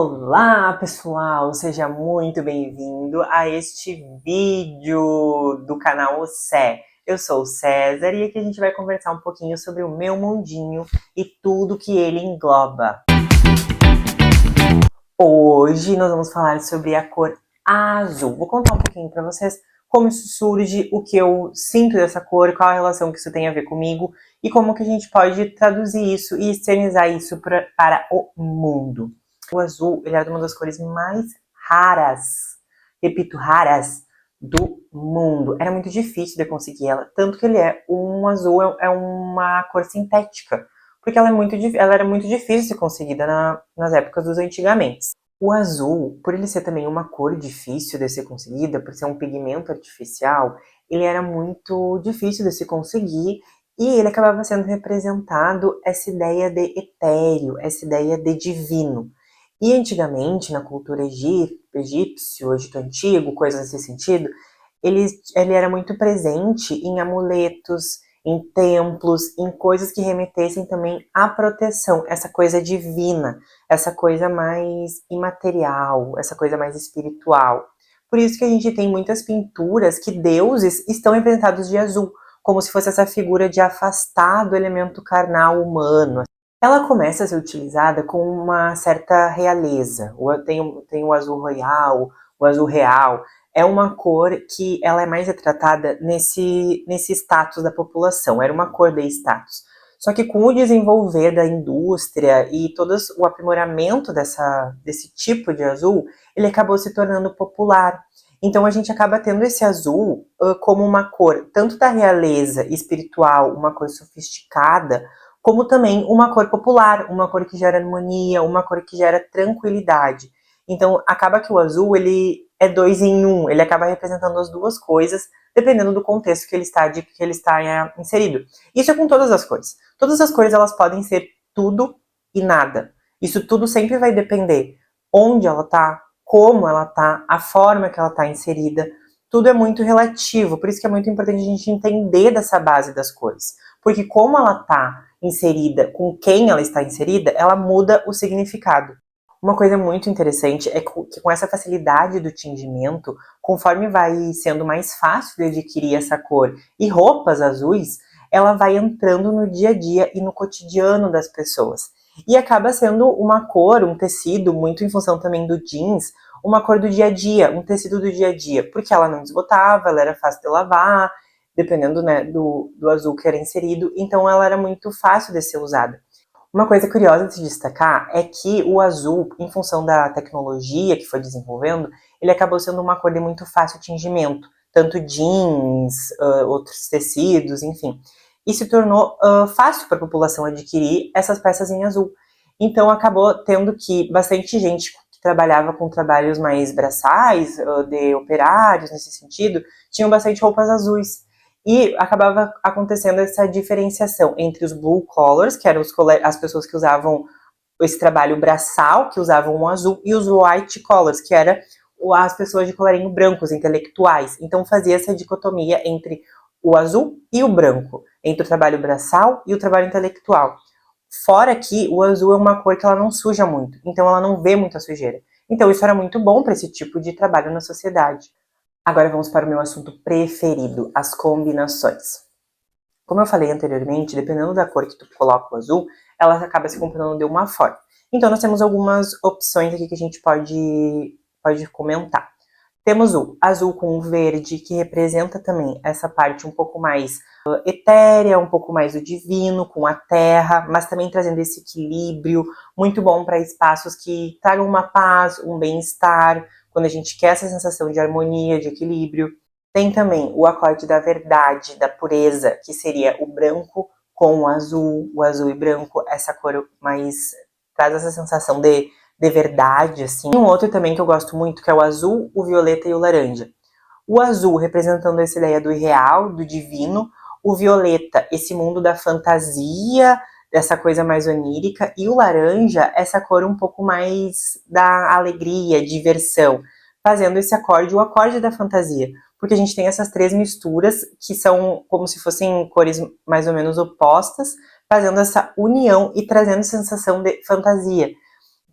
Olá pessoal, seja muito bem-vindo a este vídeo do canal Cé. Eu sou o César e aqui a gente vai conversar um pouquinho sobre o meu mundinho e tudo que ele engloba. Hoje nós vamos falar sobre a cor azul. Vou contar um pouquinho para vocês como isso surge, o que eu sinto dessa cor, qual a relação que isso tem a ver comigo e como que a gente pode traduzir isso e externizar isso para o mundo. O azul, ele é uma das cores mais raras, repito, raras, do mundo. Era muito difícil de conseguir ela, tanto que ele é um azul, é uma cor sintética, porque ela era muito difícil de ser conseguida nas épocas dos antigamente. O azul, por ele ser também uma cor difícil de ser conseguida, por ser um pigmento artificial, ele era muito difícil de se conseguir e ele acabava sendo representado essa ideia de etéreo, essa ideia de divino. E antigamente, na cultura egípcio, Egito Antigo, coisas nesse sentido, ele era muito presente em amuletos, em templos, em coisas que remetessem também à proteção, essa coisa divina, essa coisa mais imaterial, essa coisa mais espiritual. Por isso que a gente tem muitas pinturas que deuses estão representados de azul, como se fosse essa figura de afastar do elemento carnal humano. Ela começa a ser utilizada com uma certa realeza. Tem o azul royal, o azul real. É uma cor que ela é mais retratada nesse status da população. Era uma cor de status. Só que com o desenvolver da indústria e todo o aprimoramento desse tipo de azul, ele acabou se tornando popular. Então a gente acaba tendo esse azul como uma cor tanto da realeza espiritual, uma cor sofisticada, como também uma cor popular, uma cor que gera harmonia, uma cor que gera tranquilidade. Então, acaba que o azul, ele é 2 em 1, ele acaba representando as duas coisas, dependendo do contexto que ele está inserido. Isso é com todas as cores. Todas as cores, elas podem ser tudo e nada. Isso tudo sempre vai depender onde ela está, como ela está, a forma que ela está inserida. Tudo é muito relativo, por isso que é muito importante a gente entender dessa base das cores. Porque como ela está inserida, com quem ela está inserida, ela muda o significado. Uma coisa muito interessante é que com essa facilidade do tingimento, conforme vai sendo mais fácil de adquirir essa cor e roupas azuis, ela vai entrando no dia a dia e no cotidiano das pessoas. E acaba sendo uma cor, um tecido, muito em função também do jeans, uma cor do dia a dia, um tecido do dia a dia, porque ela não desbotava, ela era fácil de lavar, dependendo, né, do azul que era inserido, então ela era muito fácil de ser usada. Uma coisa curiosa de se destacar é que o azul, em função da tecnologia que foi desenvolvendo, ele acabou sendo uma cor de muito fácil tingimento, tanto jeans, outros tecidos, enfim. E se tornou fácil para a população adquirir essas peças em azul. Então acabou tendo que bastante gente que trabalhava com trabalhos mais braçais, de operários nesse sentido, tinham bastante roupas azuis. E acabava acontecendo essa diferenciação entre os blue collars, que eram as pessoas que usavam esse trabalho braçal, que usavam o azul, e os white collars, que eram as pessoas de colarinho branco, os intelectuais. Então fazia essa dicotomia entre o azul e o branco, entre o trabalho braçal e o trabalho intelectual. Fora que o azul é uma cor que ela não suja muito, então ela não vê muita sujeira. Então isso era muito bom para esse tipo de trabalho na sociedade. Agora vamos para o meu assunto preferido, as combinações. Como eu falei anteriormente, dependendo da cor que tu coloca o azul, ela acaba se comportando de uma forma. Então nós temos algumas opções aqui que a gente pode comentar. Temos o azul com o verde, que representa também essa parte um pouco mais etérea, um pouco mais do divino, com a terra, mas também trazendo esse equilíbrio, muito bom para espaços que tragam uma paz, um bem-estar, quando a gente quer essa sensação de harmonia, de equilíbrio. Tem também o acorde da verdade, da pureza, que seria o branco com o azul e branco, essa cor mais traz essa sensação de verdade, assim. E um outro também que eu gosto muito, que é o azul, o violeta e o laranja. O azul representando essa ideia do irreal, do divino, o violeta, esse mundo da fantasia, dessa coisa mais onírica, e o laranja, essa cor um pouco mais da alegria, diversão, fazendo esse acorde, o acorde da fantasia, porque a gente tem essas três misturas que são como se fossem cores mais ou menos opostas, fazendo essa união e trazendo sensação de fantasia.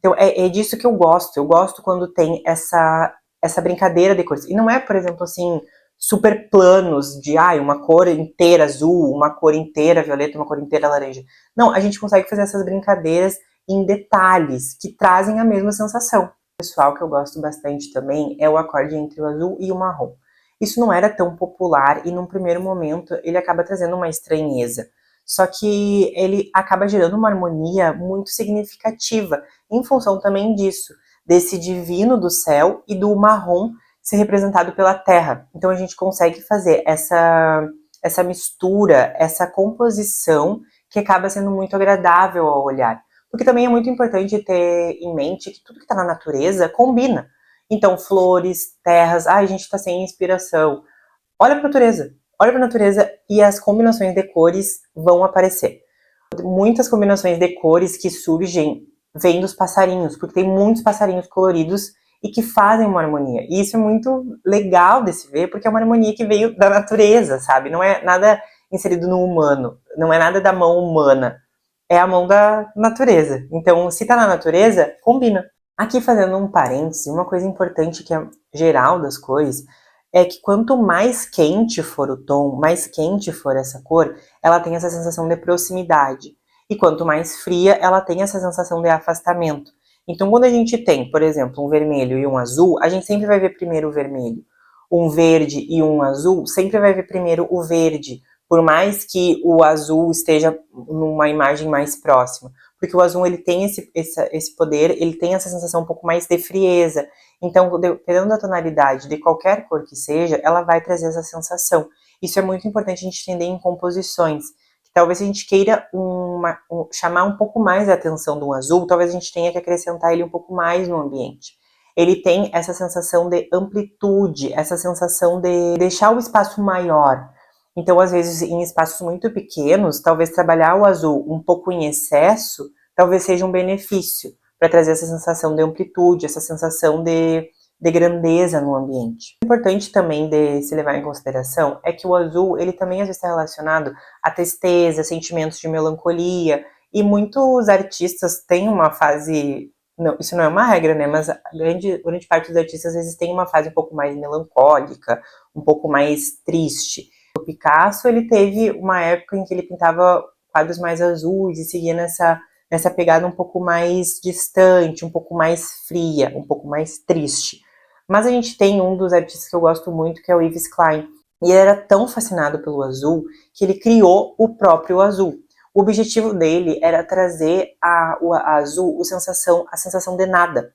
Então é disso que eu gosto quando tem essa brincadeira de cores. E não é, por exemplo, assim, super planos de uma cor inteira azul, uma cor inteira violeta, uma cor inteira laranja. Não, a gente consegue fazer essas brincadeiras em detalhes que trazem a mesma sensação. O pessoal que eu gosto bastante também é o acorde entre o azul e o marrom. Isso não era tão popular e num primeiro momento ele acaba trazendo uma estranheza. Só que ele acaba gerando uma harmonia muito significativa em função também disso, desse divino do céu e do marrom ser representado pela terra. Então a gente consegue fazer essa mistura, essa composição que acaba sendo muito agradável ao olhar. Porque também é muito importante ter em mente que tudo que está na natureza combina. Então, flores, terras, a gente está sem inspiração. Olha para a natureza. Olha para a natureza e as combinações de cores vão aparecer. Muitas combinações de cores que surgem vêm dos passarinhos, porque tem muitos passarinhos coloridos e que fazem uma harmonia. E isso é muito legal de se ver, porque é uma harmonia que veio da natureza, sabe? Não é nada inserido no humano, não é nada da mão humana, é a mão da natureza. Então, se tá na natureza, combina. Aqui fazendo um parêntese, uma coisa importante que é geral das cores é que quanto mais quente for o tom, mais quente for essa cor, ela tem essa sensação de proximidade. E quanto mais fria, ela tem essa sensação de afastamento. Então, quando a gente tem, por exemplo, um vermelho e um azul, a gente sempre vai ver primeiro o vermelho. Um verde e um azul, sempre vai ver primeiro o verde, por mais que o azul esteja numa imagem mais próxima. Porque o azul ele tem esse poder, ele tem essa sensação um pouco mais de frieza. Então, dependendo da tonalidade de qualquer cor que seja, ela vai trazer essa sensação. Isso é muito importante a gente entender em composições. Talvez a gente queira chamar um pouco mais a atenção do azul, talvez a gente tenha que acrescentar ele um pouco mais no ambiente. Ele tem essa sensação de amplitude, essa sensação de deixar o espaço maior. Então, às vezes, em espaços muito pequenos, talvez trabalhar o azul um pouco em excesso, talvez seja um benefício para trazer essa sensação de amplitude, essa sensação de grandeza no ambiente. O importante também de se levar em consideração é que o azul, ele também às vezes está relacionado a tristeza, sentimentos de melancolia, e muitos artistas têm uma fase, não, isso não é uma regra, né, mas a grande parte dos artistas às vezes tem uma fase um pouco mais melancólica, um pouco mais triste. O Picasso, ele teve uma época em que ele pintava quadros mais azuis e seguia nessa pegada um pouco mais distante, um pouco mais fria, um pouco mais triste. Mas a gente tem um dos artistas que eu gosto muito, que é o Yves Klein. E ele era tão fascinado pelo azul que ele criou o próprio azul. O objetivo dele era trazer o azul a sensação de nada.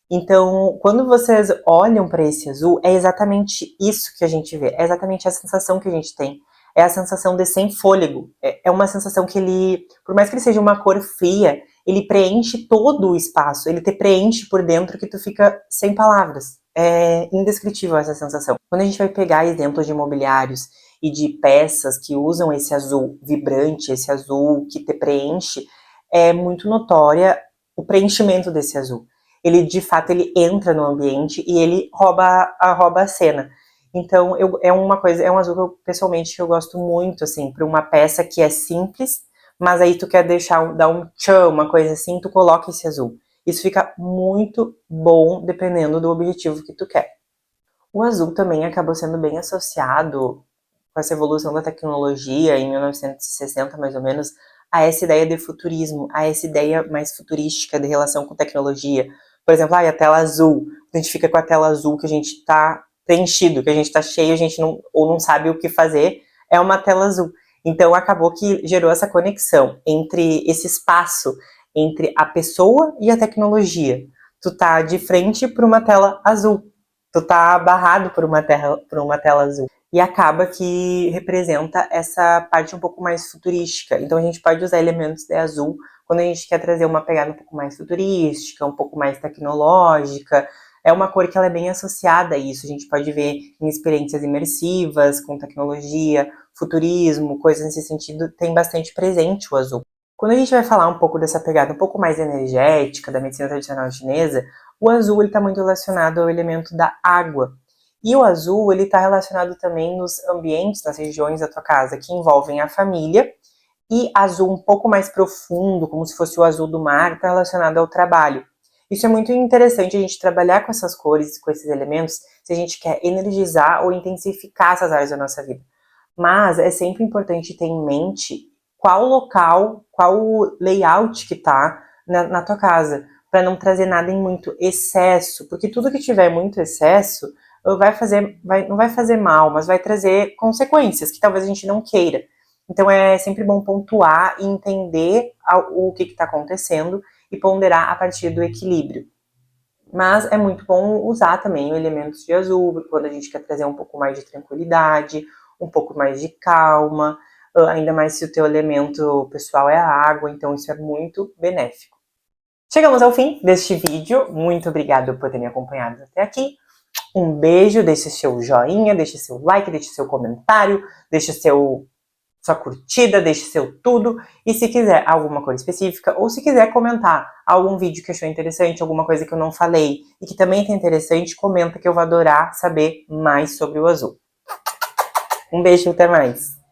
Então, quando vocês olham para esse azul, é exatamente isso que a gente vê, é exatamente a sensação que a gente tem. É a sensação de sem fôlego. É uma sensação que ele, por mais que ele seja uma cor fria, ele preenche todo o espaço, ele te preenche por dentro que tu fica sem palavras. É indescritível essa sensação. Quando a gente vai pegar exemplos de mobiliários e de peças que usam esse azul vibrante, esse azul que te preenche, é muito notória o preenchimento desse azul. Ele, de fato, ele entra no ambiente e ele rouba a cena. Então, é um azul que eu, pessoalmente, que eu gosto muito, assim, para uma peça que é simples, mas aí tu quer dar um tchan, uma coisa assim, tu coloca esse azul. Isso fica muito bom, dependendo do objetivo que tu quer. O azul também acabou sendo bem associado com essa evolução da tecnologia, em 1960, mais ou menos, a essa ideia de futurismo, a essa ideia mais futurística de relação com tecnologia. Por exemplo, a tela azul. A gente fica com a tela azul que a gente está preenchido, que a gente está cheio, a gente não sabe o que fazer, é uma tela azul. Então, acabou que gerou essa conexão entre esse espaço, entre a pessoa e a tecnologia. Tu tá de frente para uma tela azul. Tu tá barrado por uma tela azul. E acaba que representa essa parte um pouco mais futurística. Então a gente pode usar elementos de azul quando a gente quer trazer uma pegada um pouco mais futurística, um pouco mais tecnológica. É uma cor que ela é bem associada a isso. A gente pode ver em experiências imersivas, com tecnologia, futurismo, coisas nesse sentido, tem bastante presente o azul. Quando a gente vai falar um pouco dessa pegada um pouco mais energética da medicina tradicional chinesa, o azul está muito relacionado ao elemento da água. E o azul ele está relacionado também nos ambientes, nas regiões da tua casa que envolvem a família. E azul um pouco mais profundo, como se fosse o azul do mar, está relacionado ao trabalho. Isso é muito interessante a gente trabalhar com essas cores, com esses elementos, se a gente quer energizar ou intensificar essas áreas da nossa vida. Mas é sempre importante ter em mente qual local, qual layout que tá na tua casa, para não trazer nada em muito excesso, porque tudo que tiver muito excesso não vai fazer mal, mas vai trazer consequências que talvez a gente não queira. Então é sempre bom pontuar e entender o que está acontecendo e ponderar a partir do equilíbrio. Mas é muito bom usar também elementos de azul, quando a gente quer trazer um pouco mais de tranquilidade, um pouco mais de calma, ainda mais se o teu elemento pessoal é a água, então isso é muito benéfico. Chegamos ao fim deste vídeo, muito obrigada por ter me acompanhado até aqui. Um beijo, deixe seu joinha, deixe seu like, deixe seu comentário, deixe sua curtida, deixe seu tudo. E se quiser alguma coisa específica, ou se quiser comentar algum vídeo que achou interessante, alguma coisa que eu não falei e que também tá interessante, comenta que eu vou adorar saber mais sobre o azul. Um beijo, até mais!